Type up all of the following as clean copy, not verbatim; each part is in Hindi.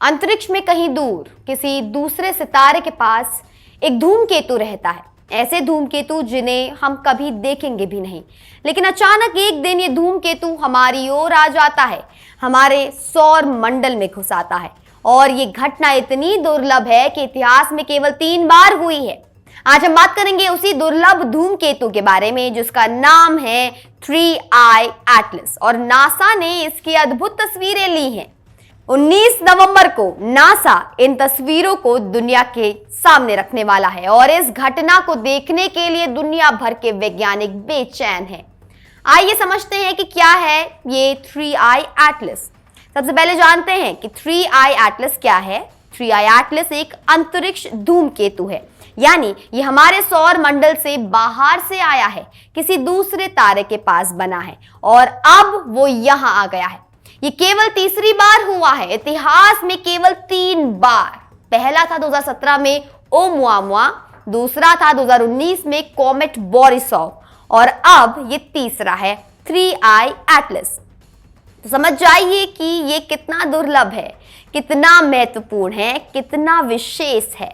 अंतरिक्ष में कहीं दूर किसी दूसरे सितारे के पास एक धूमकेतु रहता है। ऐसे धूमकेतु जिन्हें हम कभी देखेंगे भी नहीं, लेकिन अचानक एक दिन ये धूमकेतु हमारी ओर आ जाता है, हमारे सौर मंडल में घुस आता है। और ये घटना इतनी दुर्लभ है कि इतिहास में केवल 3 बार हुई है। आज हम बात करेंगे उसी दुर्लभ धूमकेतु के बारे में जिसका नाम है 3I एटलस, और नासा ने इसकी अद्भुत तस्वीरें ली हैं। 19 नवंबर को नासा इन तस्वीरों को दुनिया के सामने रखने वाला है और इस घटना को देखने के लिए दुनिया भर के वैज्ञानिक बेचैन हैं। आइए समझते हैं कि क्या है ये 3I एटलस। सबसे पहले जानते हैं कि 3I एटलस क्या है। 3I एटलस एक अंतरिक्ष धूमकेतु है, यानी ये हमारे सौर मंडल से बाहर से आया है, किसी दूसरे तारे के पास बना है और अब वो यहां आ गया है। ये केवल तीसरी बार हुआ है, इतिहास में केवल 3 बार। पहला था 2017 में ओमुआमुआ, दूसरा था 2019 में कॉमेट बोरिसोव और अब ये तीसरा है 3I एटलस। तो समझ जाइए कि ये कितना दुर्लभ है, कितना महत्वपूर्ण है, कितना विशेष है।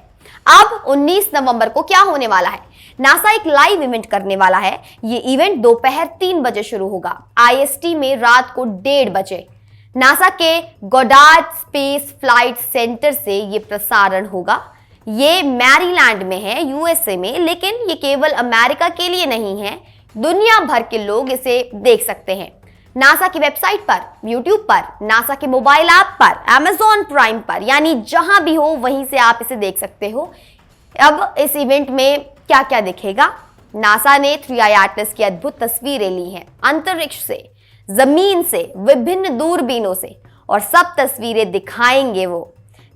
अब 19 नवंबर को क्या होने वाला है? नासा एक लाइव इवेंट करने वाला है। ये इवेंट दोपहर 3 बजे शुरू होगा IST में, रात को 1:30 बजे। नासा के गोडार्ड स्पेस फ्लाइट सेंटर से ये प्रसारण होगा। ये मैरीलैंड में है, USA में, लेकिन ये केवल अमेरिका के लिए नहीं है, दुनिया भर के लोग इसे देख सकते हैं। नासा की वेबसाइट पर, यूट्यूब पर, नासा के मोबाइल ऐप पर, Amazon प्राइम पर, यानी जहां भी हो वहीं से आप इसे देख सकते हो। अब इस इवेंट में क्या क्या दिखेगा? नासा ने 3I एटलस की अद्भुत तस्वीरें ली हैं, अंतरिक्ष से, जमीन से, विभिन्न दूरबीनों से, और सब तस्वीरें दिखाएंगे वो।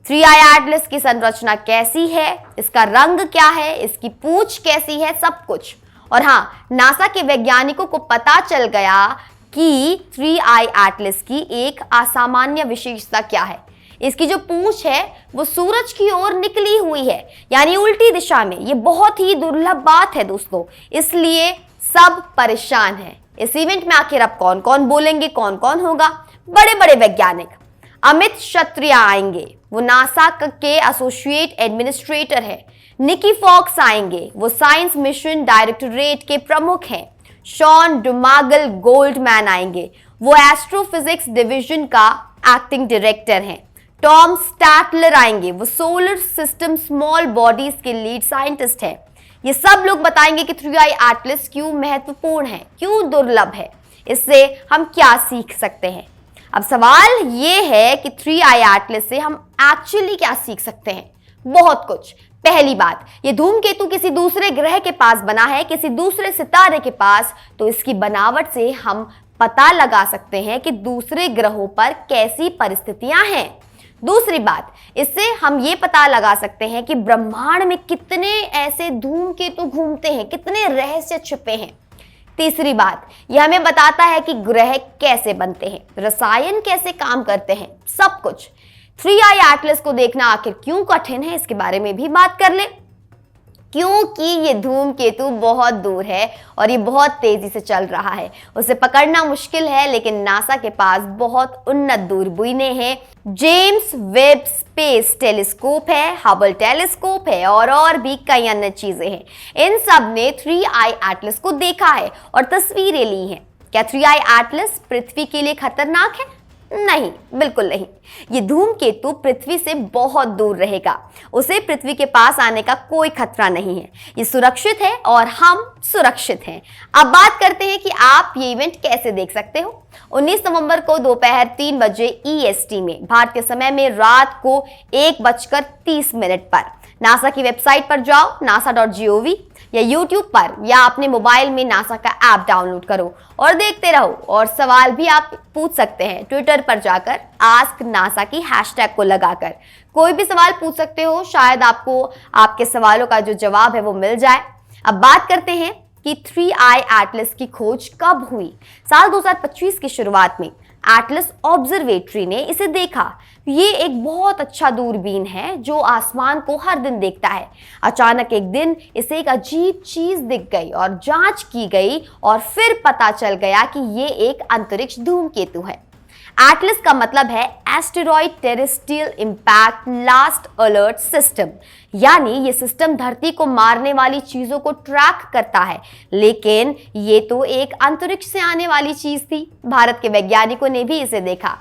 3I एटलस की संरचना कैसी है, इसका रंग क्या है, इसकी पूंछ कैसी है, सब कुछ। और हाँ, नासा के वैज्ञानिकों को पता चल गया कि 3I एटलस की एक असामान्य विशेषता क्या है। इसकी जो पूंछ है वो सूरज की ओर निकली हुई है, यानी उल्टी दिशा में। ये बहुत ही दुर्लभ बात है दोस्तों, इसलिए सब परेशान हैं। इस इवेंट में आखिर अब कौन कौन बोलेंगे, कौन कौन होगा? बड़े बड़े वैज्ञानिक। अमित क्षत्रिय आएंगे, वो नासा के एसोसिएट एडमिनिस्ट्रेटर है। निकी फॉक्स आएंगे, वो साइंस मिशन डायरेक्टोरेट के प्रमुख हैं। शॉन डुमागल गोल्डमैन आएंगे, वो एस्ट्रोफिजिक्स डिवीजन का एक्टिंग डायरेक्टर हैं। टॉम स्टैटलर आएंगे, वो सोलर सिस्टम स्मॉल बॉडीज के लीड साइंटिस्ट हैं। ये सब लोग बताएंगे कि 3I एटलस क्यों महत्वपूर्ण है, क्यों दुर्लभ है, इससे हम क्या सीख सकते हैं। अब सवाल ये है कि 3I एटलस से हम एक्चुअली क्या सीख सकते हैं? बहुत कुछ। पहली बात, ये धूमकेतु किसी दूसरे ग्रह के पास बना है, किसी दूसरे सितारे के पास, तो इसकी बनावट से हम पता लगा सकते हैं कि दूसरे ग्रहों पर कैसी परिस्थितियां हैं। दूसरी बात, इससे हम ये पता लगा सकते हैं कि ब्रह्मांड में कितने ऐसे धूमकेतु घूमते हैं, कितने रहस्य छिपे हैं। तीसरी बात, यह हमें बताता है कि ग्रह कैसे बनते हैं, रसायन कैसे काम करते हैं, सब कुछ। 3I एटलस को देखना आखिर क्यों कठिन है, इसके बारे में भी बात कर ले। क्योंकि ये धूमकेतु बहुत दूर है और ये बहुत तेजी से चल रहा है, उसे पकड़ना मुश्किल है, लेकिन नासा के पास बहुत उन्नत दूरबीनें हैं। जेम्स वेब स्पेस टेलीस्कोप है, हबल टेलीस्कोप है और भी कई अन्य चीजें हैं। इन सब ने 3I एटलस को देखा है और तस्वीरें ली हैं। क्या 3I एटलस पृथ्वी के लिए खतरनाक है? नहीं, बिल्कुल नहीं। ये धूमकेतु पृथ्वी से बहुत दूर रहेगा, उसे पृथ्वी के पास आने का कोई खतरा नहीं है। ये सुरक्षित है और हम सुरक्षित हैं। अब बात करते हैं कि आप ये इवेंट कैसे देख सकते हो। 19 नवंबर को दोपहर 3 बजे EST में, भारतीय समय में रात को 1:30 पर नासा की वेबसाइट पर जाओ, nasa.gov, या यूट्यूब पर या अपने मोबाइल में नासा का ऐप डाउनलोड करो और देखते रहो। और सवाल भी आप पूछ सकते हैं ट्विटर पर जाकर, आस्क नासा की हैशटैग को लगाकर। कोई भी सवाल पूछ सकते हो, शायद आपको आपके सवालों का जो जवाब है वो मिल जाए। अब बात करते हैं कि 3I एटलस की खोज कब हुई। साल 2025 की शुरुआत में एटलस ऑब्जर्वेटरी ने इसे देखा। ये एक बहुत अच्छा दूरबीन है जो आसमान को हर दिन देखता है। अचानक एक दिन इसे एक अजीब चीज दिख गई और जांच की गई और फिर पता चल गया कि ये एक अंतरिक्ष धूमकेतु है। एटलस का मतलब है asteroid terrestrial impact last alert system, यानी ये सिस्टम धरती को मारने वाली चीजों को ट्रैक करता है। लेकिन ये तो एक अंतरिक्ष से आने वाली चीज थी। भारत के वैज्ञानिकों ने भी इसे देखा।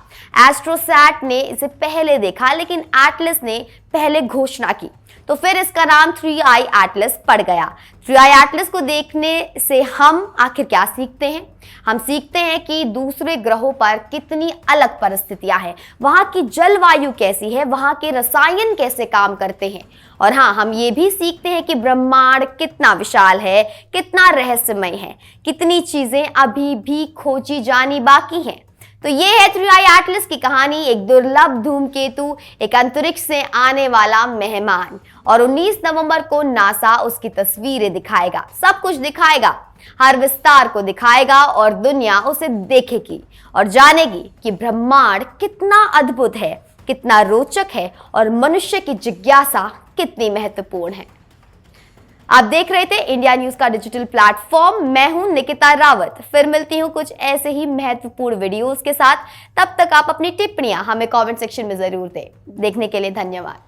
एस्ट्रोसैट ने इसे पहले देखा, लेकिन एटलस ने पहले घोषणा की, तो फिर इसका नाम 3i एटलस पड़ गया। 3i एटलस को देखने से हम आखिर क्या सीखते हैं? हम सीखते हैं कि दूसरे ग्रहों पर कितनी अलग परिस्थितियां हैं, वहां की जलवायु कैसी है, वहां के रसायन कैसे काम करते हैं। और हाँ, हम ये भी सीखते हैं कि ब्रह्मांड कितना विशाल है, कितना रहस्यमय है, कितनी चीजें अभी भी खोजी जानी बाकी हैं। तो ये है 3i एटलस की कहानी, एक दुर्लभ धूमकेतु, एक अंतरिक्ष से आने वाला मेहमान। और 19 नवंबर को नासा उसकी तस्वीरें दिखाएगा, सब कुछ दिखाएगा, हर विस्तार को दिखाएगा और दुनिया उसे देखेगी और जानेगी कि ब्रह्मांड कितना अद्भुत है, कितना रोचक है और मनुष्य की जिज्ञासा कितनी महत्वपूर्ण है। आप देख रहे थे इंडिया न्यूज का डिजिटल प्लेटफॉर्म। मैं हूं निकिता रावत। फिर मिलती हूं कुछ ऐसे ही महत्वपूर्ण वीडियोस के साथ। तब तक आप अपनी टिप्पणियां हमें कमेंट सेक्शन में जरूर दें। देखने के लिए धन्यवाद।